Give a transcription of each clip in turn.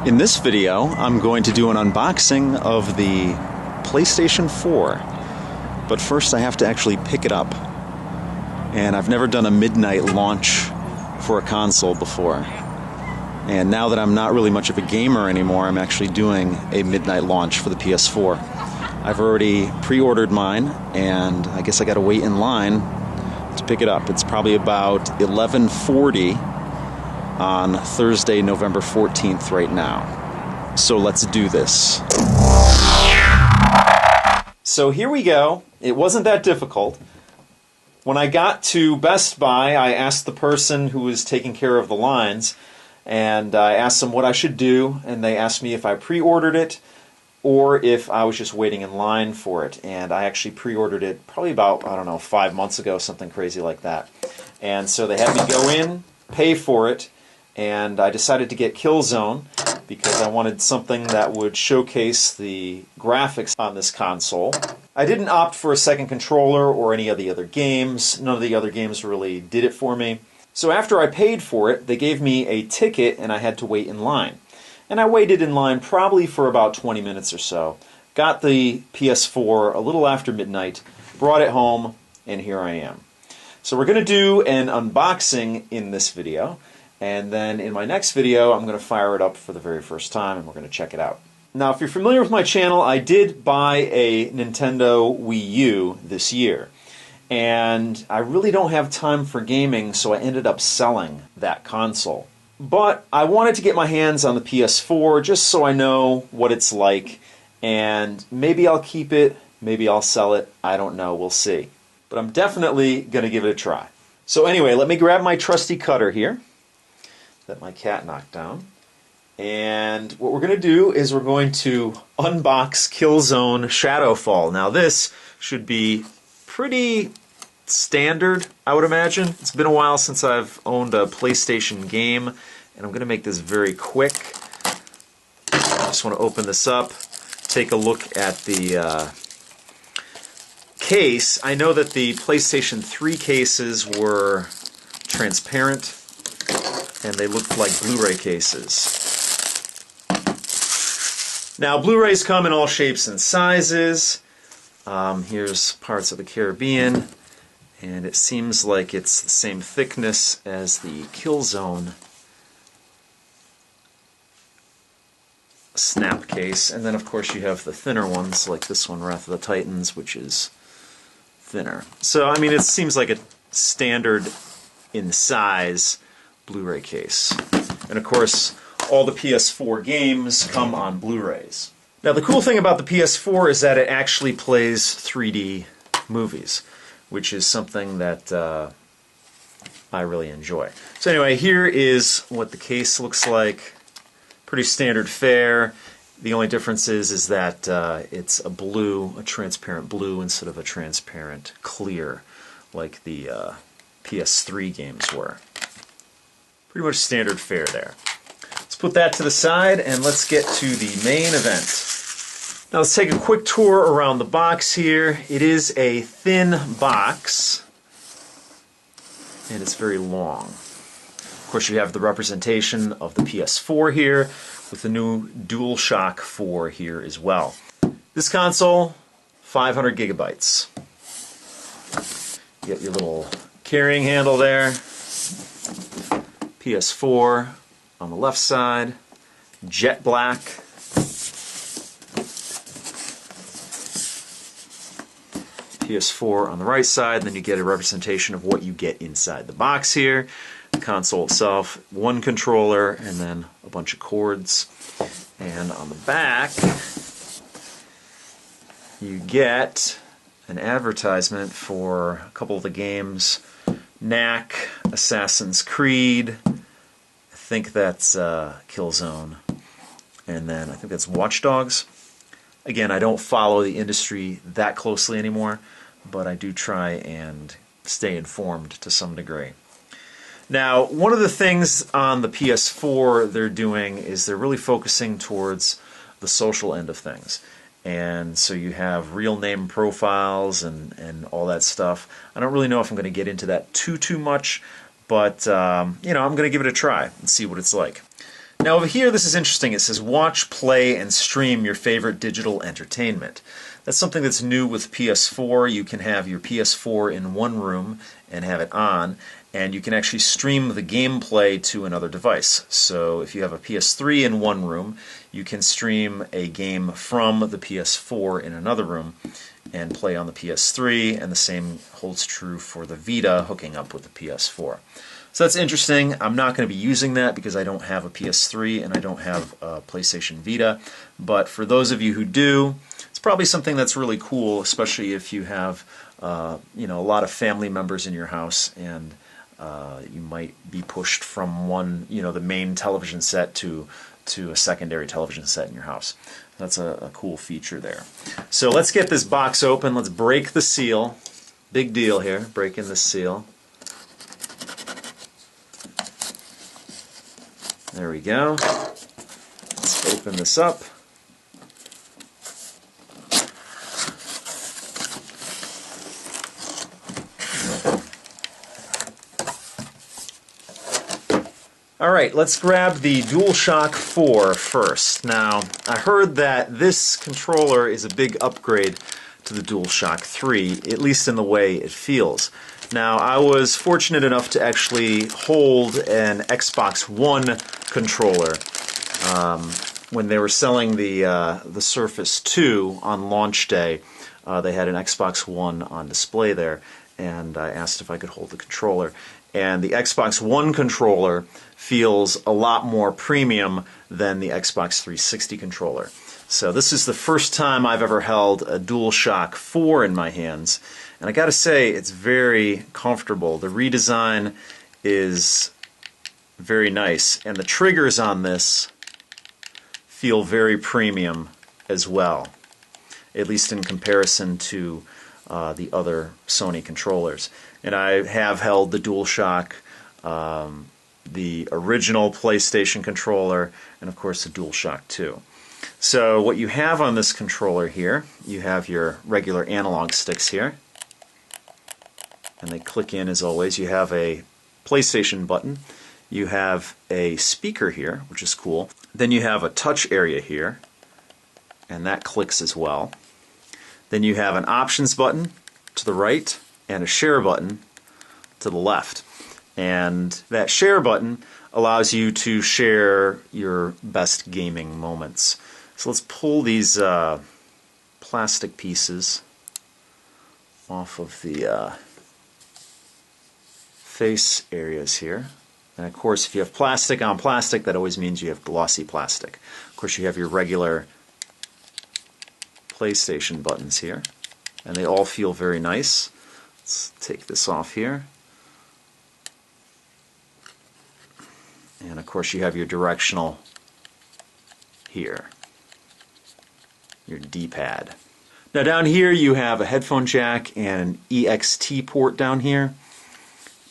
In this video, I'm going to do an unboxing of the PlayStation 4. But first I have to actually pick it up. And I've never done a midnight launch for a console before. And now that I'm not really much of a gamer anymore, I'm actually doing a midnight launch for the PS4. I've already pre-ordered mine, and I guess I gotta wait in line to pick it up. It's probably about 11:40 on Thursday, November 14th right now. So let's do this. So here we go. It wasn't that difficult. When I got to Best Buy, I asked the person who was taking care of the lines, and I asked them what I should do, and they asked me if I pre-ordered it or if I was just waiting in line for it. And I actually pre-ordered it probably about, 5 months ago, something crazy like that. And so they had me go in, pay for it, and I decided to get Killzone because I wanted something that would showcase the graphics on this console. I didn't opt for a second controller or any of the other games. None of the other games really did it for me. So after I paid for it, they gave me a ticket and I had to wait in line. And I waited in line probably for about 20 minutes or so. Got the PS4 a little after midnight, brought it home, and here I am. So we're going to do an unboxing in this video. And then in my next video, I'm going to fire it up for the very first time, and we're going to check it out. Now, if you're familiar with my channel, I did buy a Nintendo Wii U this year. And I really don't have time for gaming, so I ended up selling that console. But I wanted to get my hands on the PS4 just so I know what it's like. And maybe I'll keep it, maybe I'll sell it, I don't know, we'll see. But I'm definitely going to give it a try. So anyway, let me grab my trusty cutter here that my cat knocked down. And what we're going to do is we're going to unbox Killzone Shadowfall. Now this should be pretty standard, I would imagine. It's been a while since I've owned a PlayStation game, and I'm going to make this very quick. I just want to open this up, take a look at the case. I know that the PlayStation 3 cases were transparent, and they looked like Blu-ray cases. Now, Blu-rays come in all shapes and sizes. Here's Parts of the Caribbean, and it seems like it's the same thickness as the Killzone snap case. And then, of course, you have the thinner ones, like this one, Wrath of the Titans, which is thinner. So, I mean, it seems like a standard in size Blu-ray case. And of course, all the PS4 games come on Blu-rays. Now the cool thing about the PS4 is that it actually plays 3D movies, which is something that I really enjoy. So anyway, here is what the case looks like. Pretty standard fare. The only difference is that it's a blue, a transparent blue, instead of a transparent clear, like the PS3 games were. Pretty much standard fare there. Let's put that to the side and let's get to the main event. Now let's take a quick tour around the box here. It is a thin box and it's very long. Of course, you have the representation of the PS4 here with the new DualShock 4 here as well. This console, 500 gigabytes. You get your little carrying handle there. PS4 on the left side, jet black. PS4 on the right side, and then you get a representation of what you get inside the box here. The console itself, one controller, and then a bunch of cords. And on the back, you get an advertisement for a couple of the games. Knack, Assassin's Creed, I think that's Killzone, and then I think that's Watch Dogs. Again, I don't follow the industry that closely anymore, but I do try and stay informed to some degree. Now, one of the things on the PS4 they're doing is they're really focusing towards the social end of things. And so you have real name profiles and all that stuff. I don't really know if I'm going to get into that too much, but you know, I'm going to give it a try and see what it's like. Now over here, this is interesting. It says watch, play, and stream your favorite digital entertainment. That's something that's new with PS4. You can have your PS4 in one room and have it on, and you can actually stream the gameplay to another device. So if you have a PS3 in one room, you can stream a game from the PS4 in another room and play on the PS3, and the same holds true for the Vita hooking up with the PS4. So that's interesting. I'm not going to be using that because I don't have a PS3 and I don't have a PlayStation Vita, but for those of you who do, it's probably something that's really cool, especially if you have a lot of family members in your house, and you might be pushed from the main television set to a secondary television set in your house. That's a cool feature there. So let's get this box open. Let's break the seal. Big deal here, breaking the seal. There we go. Let's open this up. Alright, let's grab the DualShock 4 first. Now, I heard that this controller is a big upgrade to the DualShock 3, at least in the way it feels. Now, I was fortunate enough to actually hold an Xbox One controller when they were selling the Surface 2 on launch day. They had an Xbox One on display there, and I asked if I could hold the controller. And the Xbox One controller feels a lot more premium than the Xbox 360 controller. So this is the first time I've ever held a DualShock 4 in my hands, and I gotta say, it's very comfortable. The redesign is very nice, and the triggers on this feel very premium as well, at least in comparison to the other Sony controllers. And I have held the DualShock, the original PlayStation controller, and of course the DualShock 2. So what you have on this controller here, you have your regular analog sticks here, and they click in as always. You have a PlayStation button, you have a speaker here, which is cool. Then you have a touch area here, and that clicks as well. Then you have an options button to the right and a share button to the left. And that share button allows you to share your best gaming moments. So let's pull these plastic pieces off of the face areas here. And of course, if you have plastic on plastic, that always means you have glossy plastic. Of course, you have your regular PlayStation buttons here, and they all feel very nice. Let's take this off here. And of course, you have your directional here, your D-pad. Now down here you have a headphone jack and an EXT port down here,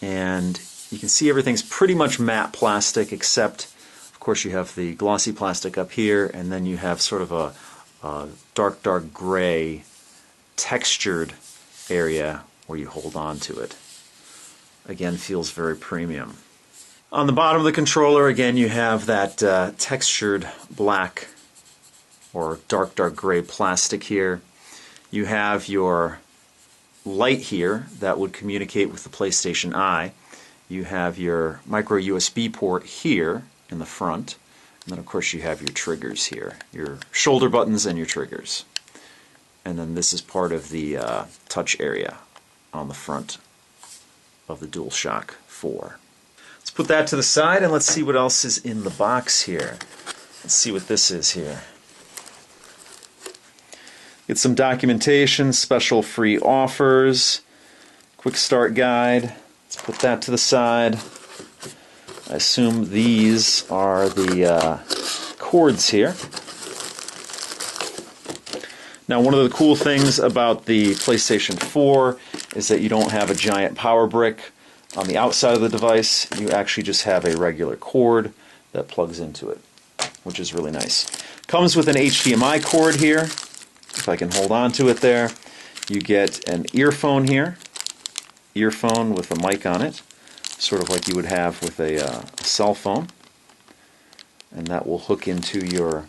and you can see everything's pretty much matte plastic, except of course you have the glossy plastic up here, and then you have sort of a dark gray textured area where you hold on to it. Again, feels very premium. On the bottom of the controller, again, you have that textured black or dark gray plastic here. You have your light here that would communicate with the PlayStation Eye. You have your micro USB port here in the front. And then of course you have your triggers here, your shoulder buttons and your triggers. And then this is part of the touch area on the front of the DualShock 4. Let's put that to the side and let's see what else is in the box here. Let's see what this is here. Get some documentation, special free offers, quick start guide. Let's put that to the side. I assume these are the cords here. Now, one of the cool things about the PlayStation 4 is that you don't have a giant power brick on the outside of the device. You actually just have a regular cord that plugs into it, which is really nice. Comes with an HDMI cord here, if I can hold on to it there. You get an earphone here, earphone with a mic on it, sort of like you would have with a cell phone. and that will hook into your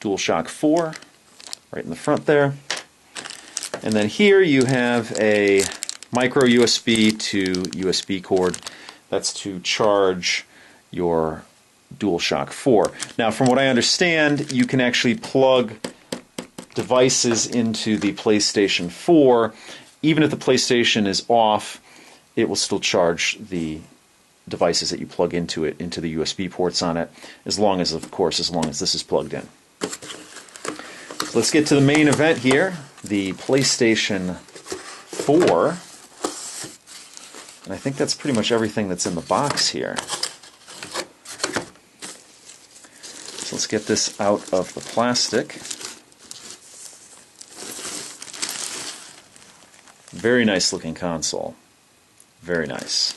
DualShock 4 right in the front there. And then here you have a micro USB to USB cord. That's to charge your DualShock 4. Now, from what I understand, you can actually plug devices into the PlayStation 4. Even if the PlayStation is off, it will still charge the devices that you plug into it, into the USB ports on it, as long as, of course, as long as this is plugged in. So let's get to the main event here, the PlayStation 4. And I think that's pretty much everything that's in the box here. So let's get this out of the plastic. Very nice looking console. Very nice.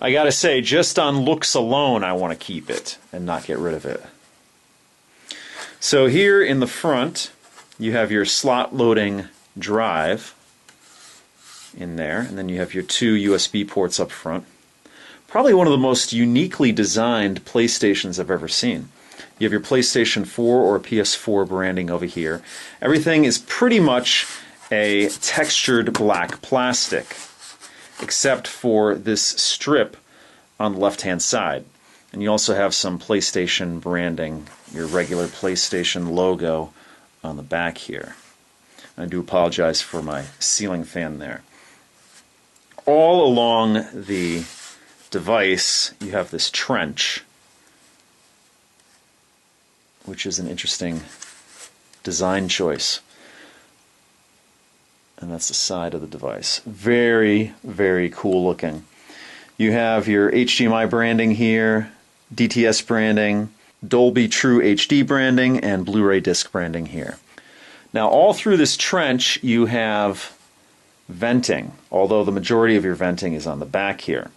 I gotta say, just on looks alone, I want to keep it and not get rid of it. So here in the front, you have your slot loading drive in there, and then you have your two USB ports up front. Probably one of the most uniquely designed PlayStations I've ever seen. You have your PlayStation 4 or PS4 branding over here. Everything is pretty much a textured black plastic, except for this strip on the left-hand side. And you also have some PlayStation branding, your regular PlayStation logo on the back here. I do apologize for my ceiling fan there. All along the device, you have this trench, which is an interesting design choice. And that's the side of the device. Very, very cool looking. You have your HDMI branding here, DTS branding, Dolby True HD branding, and Blu-ray disc branding here. Now, all through this trench, you have venting, although the majority of your venting is on the back here.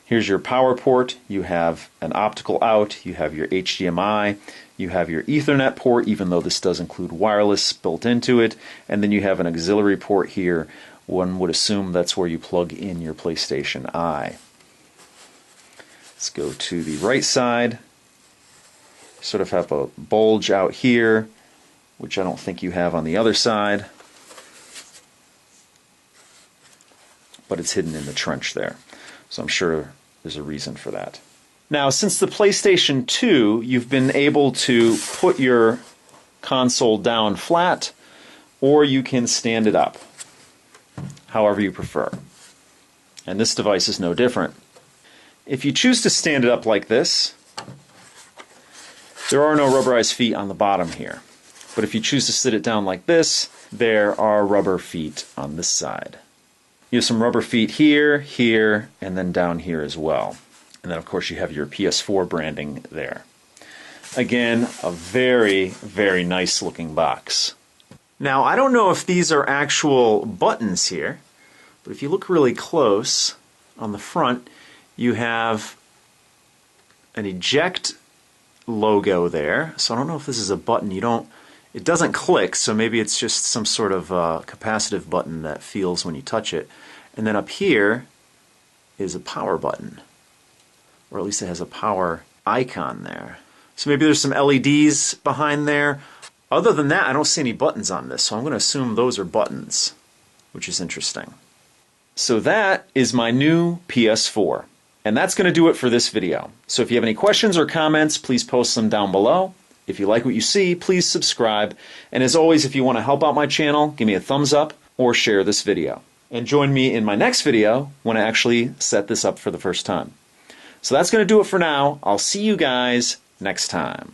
Here's your power port. You have an optical out. You have your HDMI. You have your Ethernet port, even though this does include wireless built into it. And then you have an auxiliary port here. One would assume that's where you plug in your PlayStation Eye. Let's go to the right side. Sort of have a bulge out here, which I don't think you have on the other side. But it's hidden in the trench there. So I'm sure there's a reason for that. Now, since the PlayStation 2, you've been able to put your console down flat, or you can stand it up, however you prefer. And this device is no different. If you choose to stand it up like this, there are no rubberized feet on the bottom here. But if you choose to sit it down like this, there are rubber feet on this side. You have some rubber feet here, here, and then down here as well. And then, of course, you have your PS4 branding there. Again, a very, very nice looking box. Now, I don't know if these are actual buttons here, but if you look really close on the front, you have an eject logo there. So I don't know if this is a button. It doesn't click, so maybe it's just some sort of capacitive button that feels when you touch it. And then up here is a power button, or at least it has a power icon there. So maybe there's some LEDs behind there. Other than that, I don't see any buttons on this, so I'm going to assume those are buttons, which is interesting. So that is my new PS4. And that's going to do it for this video. So if you have any questions or comments, please post them down below. If you like what you see, please subscribe. And as always, if you want to help out my channel, give me a thumbs up or share this video. And join me in my next video when I actually set this up for the first time. So that's going to do it for now. I'll see you guys next time.